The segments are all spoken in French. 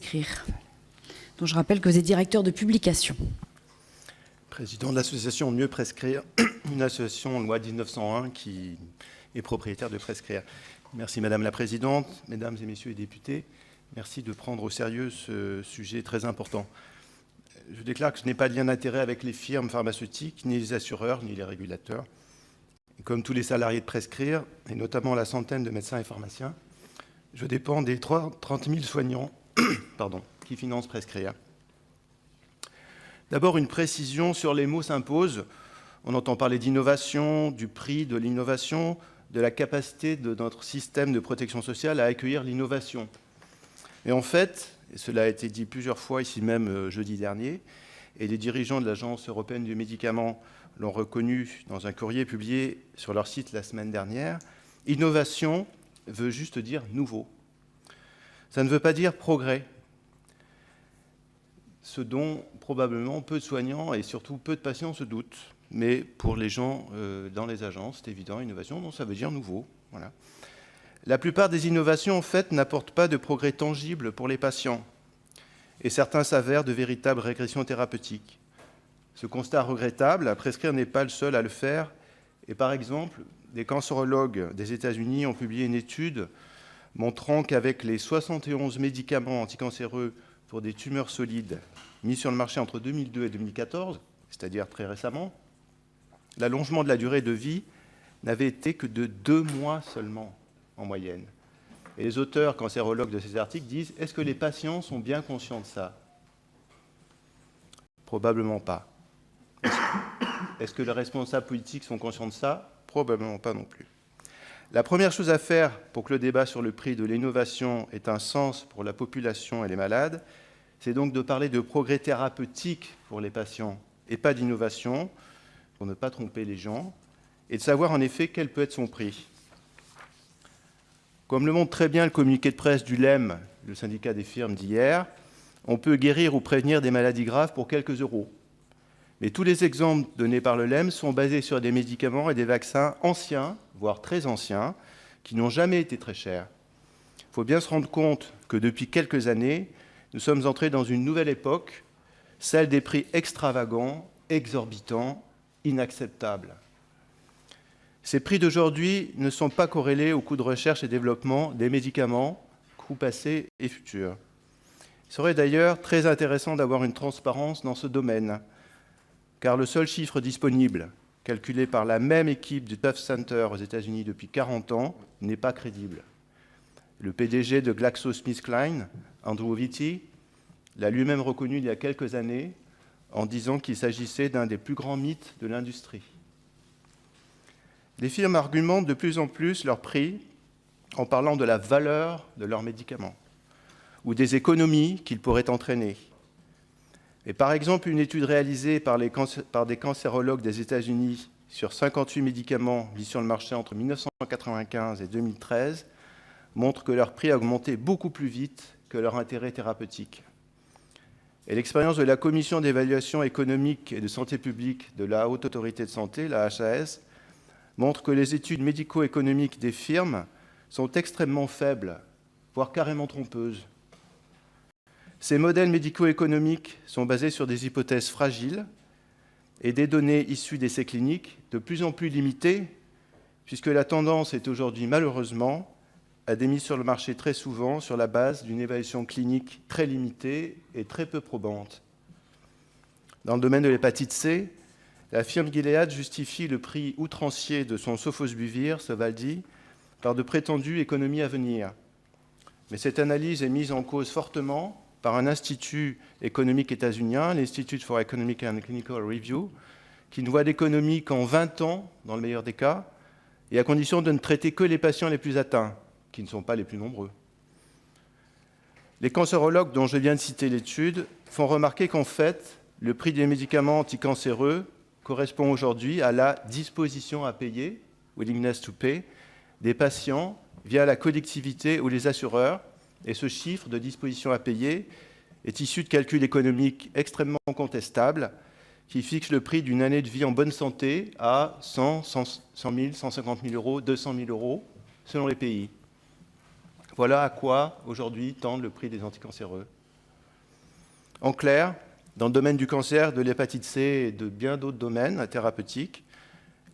prescrire, dont je rappelle que vous êtes directeur de publication. Président de l'association Mieux Prescrire, une association loi 1901 qui est propriétaire de Prescrire. Merci Madame la Présidente, Mesdames et Messieurs les députés. Merci de prendre au sérieux ce sujet très important. Je déclare que je n'ai pas de lien d'intérêt avec les firmes pharmaceutiques, ni les assureurs, ni les régulateurs. Et comme tous les salariés de Prescrire, et notamment la centaine de médecins et pharmaciens, je dépends des 30 000 soignants qui financent Prescrire. D'abord, une précision sur les mots s'impose. On entend parler d'innovation, du prix de l'innovation, de la capacité de notre système de protection sociale à accueillir l'innovation. Et en fait, et cela a été dit plusieurs fois ici même jeudi dernier, et les dirigeants de l'Agence européenne du médicament l'ont reconnu dans un courrier publié sur leur site la semaine dernière, innovation veut juste dire nouveau. Ça ne veut pas dire progrès, ce dont probablement peu de soignants et surtout peu de patients se doutent. Mais pour les gens dans les agences, c'est évident, innovation, non, ça veut dire nouveau. Voilà. La plupart des innovations, en fait, n'apportent pas de progrès tangible pour les patients. Et certains s'avèrent de véritables régressions thérapeutiques. Ce constat regrettable, Prescrire n'est pas le seul à le faire. Et par exemple, des cancérologues des États-Unis ont publié une étude montrant qu'avec les 71 médicaments anticancéreux pour des tumeurs solides mis sur le marché entre 2002 et 2014, c'est-à-dire très récemment, l'allongement de la durée de vie n'avait été que de 2 mois seulement en moyenne. Et les auteurs cancérologues de ces articles disent « Est-ce que les patients sont bien conscients de ça ?» Probablement pas. Est-ce que les responsables politiques sont conscients de ça? Probablement pas non plus. La première chose à faire pour que le débat sur le prix de l'innovation ait un sens pour la population et les malades, c'est donc de parler de progrès thérapeutique pour les patients et pas d'innovation, pour ne pas tromper les gens, et de savoir en effet quel peut être son prix. Comme le montre très bien le communiqué de presse du LEM, le syndicat des firmes d'hier, on peut guérir ou prévenir des maladies graves pour quelques euros. Mais tous les exemples donnés par le LEM sont basés sur des médicaments et des vaccins anciens, voire très anciens, qui n'ont jamais été très chers. Il faut bien se rendre compte que depuis quelques années, nous sommes entrés dans une nouvelle époque, celle des prix extravagants, exorbitants, inacceptables. Ces prix d'aujourd'hui ne sont pas corrélés aux coûts de recherche et développement des médicaments, coûts passés et futurs. Il serait d'ailleurs très intéressant d'avoir une transparence dans ce domaine, car le seul chiffre disponible, calculé par la même équipe du Tufts Center aux États-Unis depuis 40 ans, n'est pas crédible. Le PDG de GlaxoSmithKline, Andrew Vitti, l'a lui-même reconnu il y a quelques années en disant qu'il s'agissait d'un des plus grands mythes de l'industrie. Les firmes argumentent de plus en plus leur prix en parlant de la valeur de leurs médicaments ou des économies qu'ils pourraient entraîner. Et par exemple, une étude réalisée par des cancérologues des États-Unis sur 58 médicaments mis sur le marché entre 1995 et 2013 montre que leur prix a augmenté beaucoup plus vite que leur intérêt thérapeutique. Et l'expérience de la Commission d'évaluation économique et de santé publique de la Haute Autorité de Santé, la HAS, montre que les études médico-économiques des firmes sont extrêmement faibles, voire carrément trompeuses. Ces modèles médico-économiques sont basés sur des hypothèses fragiles et des données issues d'essais cliniques de plus en plus limitées, puisque la tendance est aujourd'hui malheureusement à des mises sur le marché très souvent sur la base d'une évaluation clinique très limitée et très peu probante. Dans le domaine de l'hépatite C, la firme Gilead justifie le prix outrancier de son sofosbuvir, Sovaldi, par de prétendues économies à venir. Mais cette analyse est mise en cause fortement par un institut économique états-unien, l'Institute for Economic and Clinical Review, qui ne voit d'économie qu'en 20 ans, dans le meilleur des cas, et à condition de ne traiter que les patients les plus atteints, qui ne sont pas les plus nombreux. Les cancérologues dont je viens de citer l'étude font remarquer qu'en fait, le prix des médicaments anticancéreux correspond aujourd'hui à la disposition à payer, willingness to pay, des patients via la collectivité ou les assureurs. Et ce chiffre de disposition à payer est issu de calculs économiques extrêmement contestables qui fixent le prix d'une année de vie en bonne santé à 100 000, 150 000 euros, 200 000 euros, selon les pays. Voilà à quoi, aujourd'hui, tend le prix des anticancéreux. En clair, dans le domaine du cancer, de l'hépatite C et de bien d'autres domaines thérapeutiques,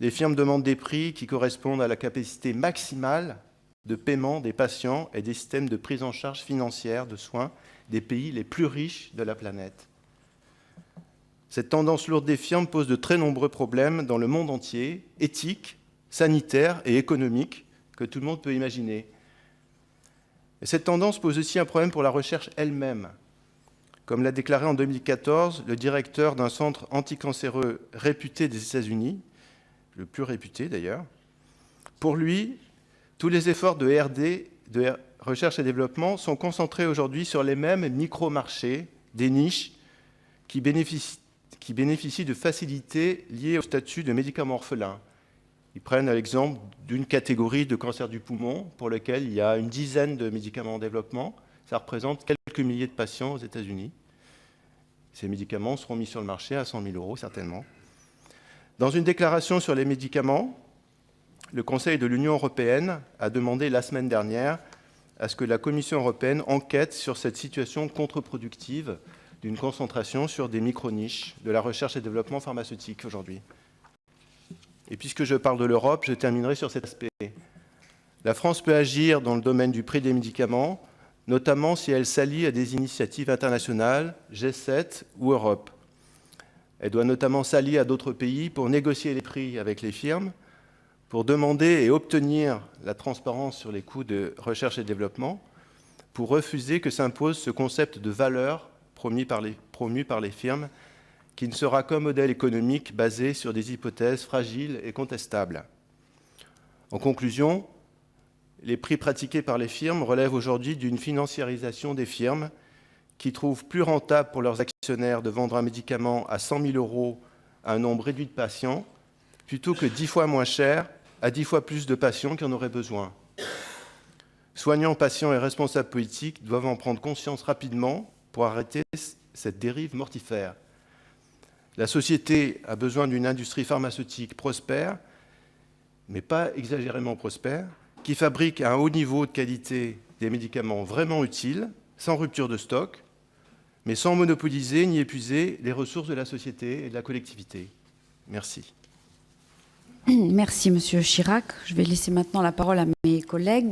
les firmes demandent des prix qui correspondent à la capacité maximale de paiement des patients et des systèmes de prise en charge financière de soins des pays les plus riches de la planète. Cette tendance lourde des firmes pose de très nombreux problèmes dans le monde entier, éthiques, sanitaires et économiques, que tout le monde peut imaginer. Et cette tendance pose aussi un problème pour la recherche elle-même. Comme l'a déclaré en 2014 le directeur d'un centre anticancéreux réputé des États-Unis, le plus réputé d'ailleurs, pour lui, tous les efforts de R&D, de recherche et développement, sont concentrés aujourd'hui sur les mêmes micro-marchés, des niches qui bénéficient de facilités liées au statut de médicament orphelin. Ils prennent l'exemple d'une catégorie de cancer du poumon pour lequel il y a une dizaine de médicaments en développement. Ça représente quelques milliers de patients aux États-Unis. Ces médicaments seront mis sur le marché à 100 000 € certainement. Dans une déclaration sur les médicaments, le Conseil de l'Union européenne a demandé la semaine dernière à ce que la Commission européenne enquête sur cette situation contre-productive d'une concentration sur des micro-niches de la recherche et développement pharmaceutique aujourd'hui. Et puisque je parle de l'Europe, je terminerai sur cet aspect. La France peut agir dans le domaine du prix des médicaments, notamment si elle s'allie à des initiatives internationales, G7 ou Europe. Elle doit notamment s'allier à d'autres pays pour négocier les prix avec les firmes, pour demander et obtenir la transparence sur les coûts de recherche et développement, pour refuser que s'impose ce concept de valeur promu par les firmes, qui ne sera qu'un modèle économique basé sur des hypothèses fragiles et contestables. En conclusion, les prix pratiqués par les firmes relèvent aujourd'hui d'une financiarisation des firmes qui trouvent plus rentable pour leurs actionnaires de vendre un médicament à 100 000 € à un nombre réduit de patients, plutôt que 10 fois moins cher à 10 fois plus de patients qui en auraient besoin. Soignants, patients et responsables politiques doivent en prendre conscience rapidement pour arrêter cette dérive mortifère. La société a besoin d'une industrie pharmaceutique prospère, mais pas exagérément prospère, qui fabrique à un haut niveau de qualité des médicaments vraiment utiles, sans rupture de stock, mais sans monopoliser ni épuiser les ressources de la société et de la collectivité. Merci. Merci, Monsieur Chirac. Je vais laisser maintenant la parole à mes collègues.